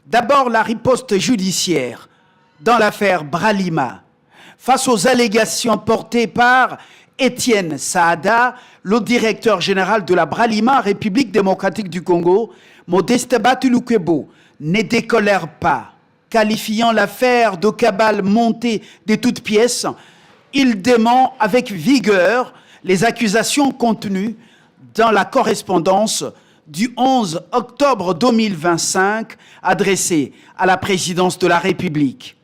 D'abord, la riposte judiciaire dans l'affaire Bralima, face aux allégations portées par Étienne Saada, le directeur général de la Bralima, République démocratique du Congo. Modeste Batulukwebo ne décolère pas, qualifiant l'affaire de cabale montée de toutes pièces. Il dément avec vigueur les accusations contenues dans la correspondance du 11 octobre 2025 adressée à la présidence de la République.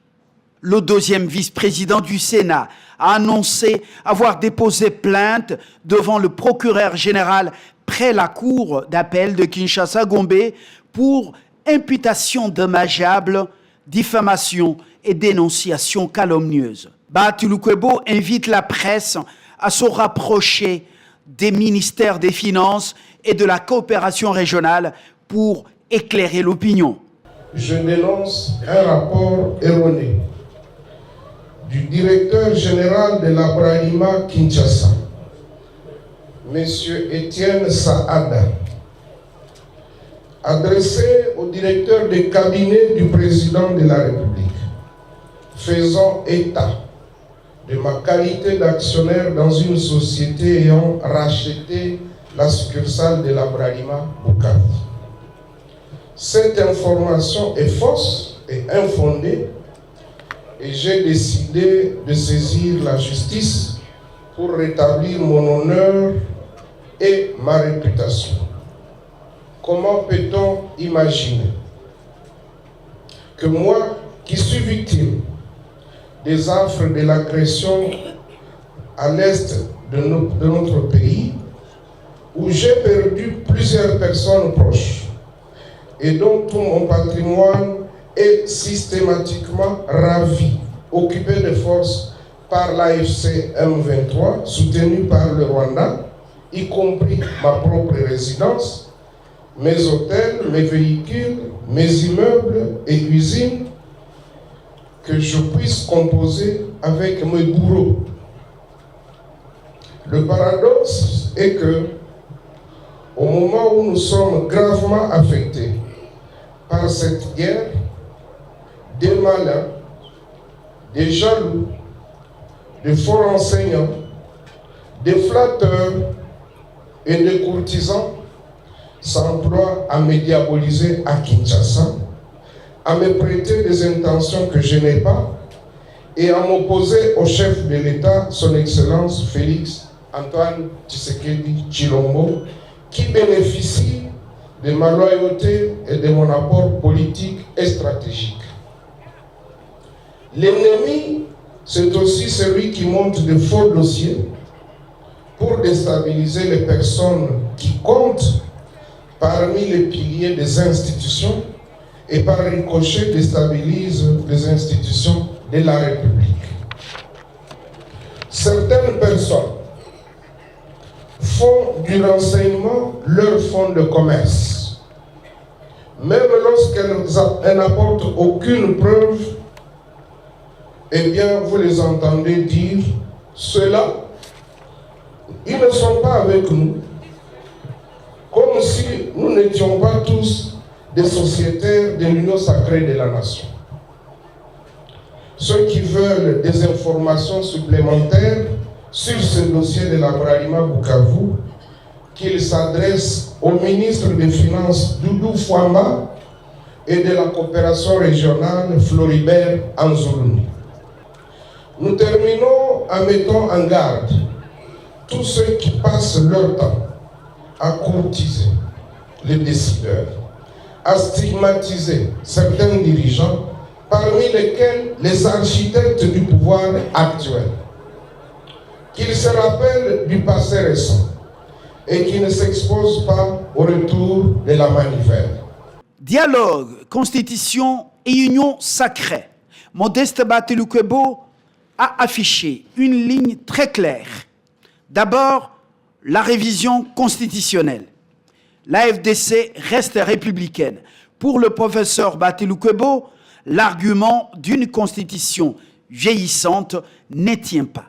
Le deuxième vice-président du Sénat a annoncé avoir déposé plainte devant le procureur général près la cour d'appel de Kinshasa-Gombe pour imputation dommageable, diffamation et dénonciation calomnieuse. Batulukwebo invite la presse à se rapprocher des ministères des Finances et de la coopération régionale pour éclairer l'opinion. Je dénonce un rapport erroné du directeur général de la Bralima Kinshasa, M. Étienne Saada, adressé au directeur de cabinet du président de la République, faisant état de ma qualité d'actionnaire dans une société ayant racheté la succursale de la Bralima Bukavu. Cette information est fausse et infondée et j'ai décidé de saisir la justice pour rétablir mon honneur et ma réputation. Comment peut-on imaginer que moi, qui suis victime des affres de l'agression à l'est de notre pays, où j'ai perdu plusieurs personnes proches et dont tout mon patrimoine est systématiquement ravi, occupé de force par l'AFC M23, soutenu par le Rwanda, y compris ma propre résidence, mes hôtels, mes véhicules, mes immeubles et usines, que je puisse composer avec mes bourreaux. Le paradoxe est que, au moment où nous sommes gravement affectés par cette guerre, des malins, des jaloux, des faux renseignants, des flatteurs et des courtisans s'emploient à me diaboliser à Kinshasa, à me prêter des intentions que je n'ai pas et à m'opposer au chef de l'État, son Excellence Félix Antoine Tshisekedi Tshilombo, qui bénéficie de ma loyauté et de mon apport politique et stratégique. L'ennemi, c'est aussi celui qui monte de faux dossiers pour déstabiliser les personnes qui comptent parmi les piliers des institutions et par ricochet déstabilise les institutions de la République. Certaines personnes font du renseignement leur fonds de commerce. Même lorsqu'elles n'apportent aucune preuve, eh bien, vous les entendez dire, ceux-là, ils ne sont pas avec nous, comme si nous n'étions pas tous des sociétaires de l'union sacrée de la nation. Ceux qui veulent des informations supplémentaires sur ce dossier de la Bralima Bukavu, qu'ils s'adressent au ministre des Finances Doudou Fwamba et de la coopération régionale Floribert Anzoulouni. Nous terminons en mettant en garde tous ceux qui passent leur temps à courtiser les décideurs, à stigmatiser certains dirigeants, parmi lesquels les architectes du pouvoir actuel, qu'ils se rappellent du passé récent et qui ne s'exposent pas au retour de la manivelle. Dialogue, constitution et union sacrée. Modeste Batulukwebo a affiché une ligne très claire. D'abord, la révision constitutionnelle. L'AFDC reste républicaine. Pour le professeur Batulukwebo, l'argument d'une constitution vieillissante ne tient pas.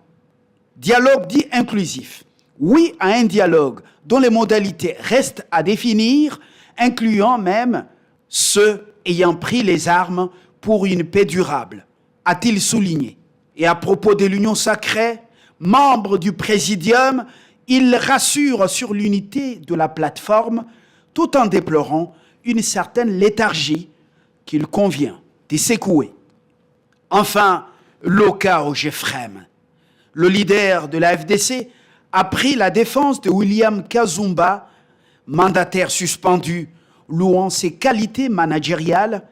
Dialogue dit inclusif. Oui à un dialogue dont les modalités restent à définir, incluant même ceux ayant pris les armes pour une paix durable, a-t-il souligné. Et à propos de l'Union sacrée, membre du Présidium, il rassure sur l'unité de la plateforme tout en déplorant une certaine léthargie qu'il convient de secouer. Enfin, Loka Ojefrem, le leader de la FDC, a pris la défense de William Kazumba, mandataire suspendu, louant ses qualités managériales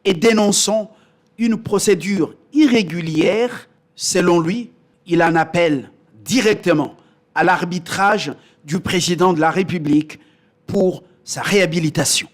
et dénonçant une procédure irrégulière. Selon lui, il en appelle directement à l'arbitrage du président de la République pour sa réhabilitation.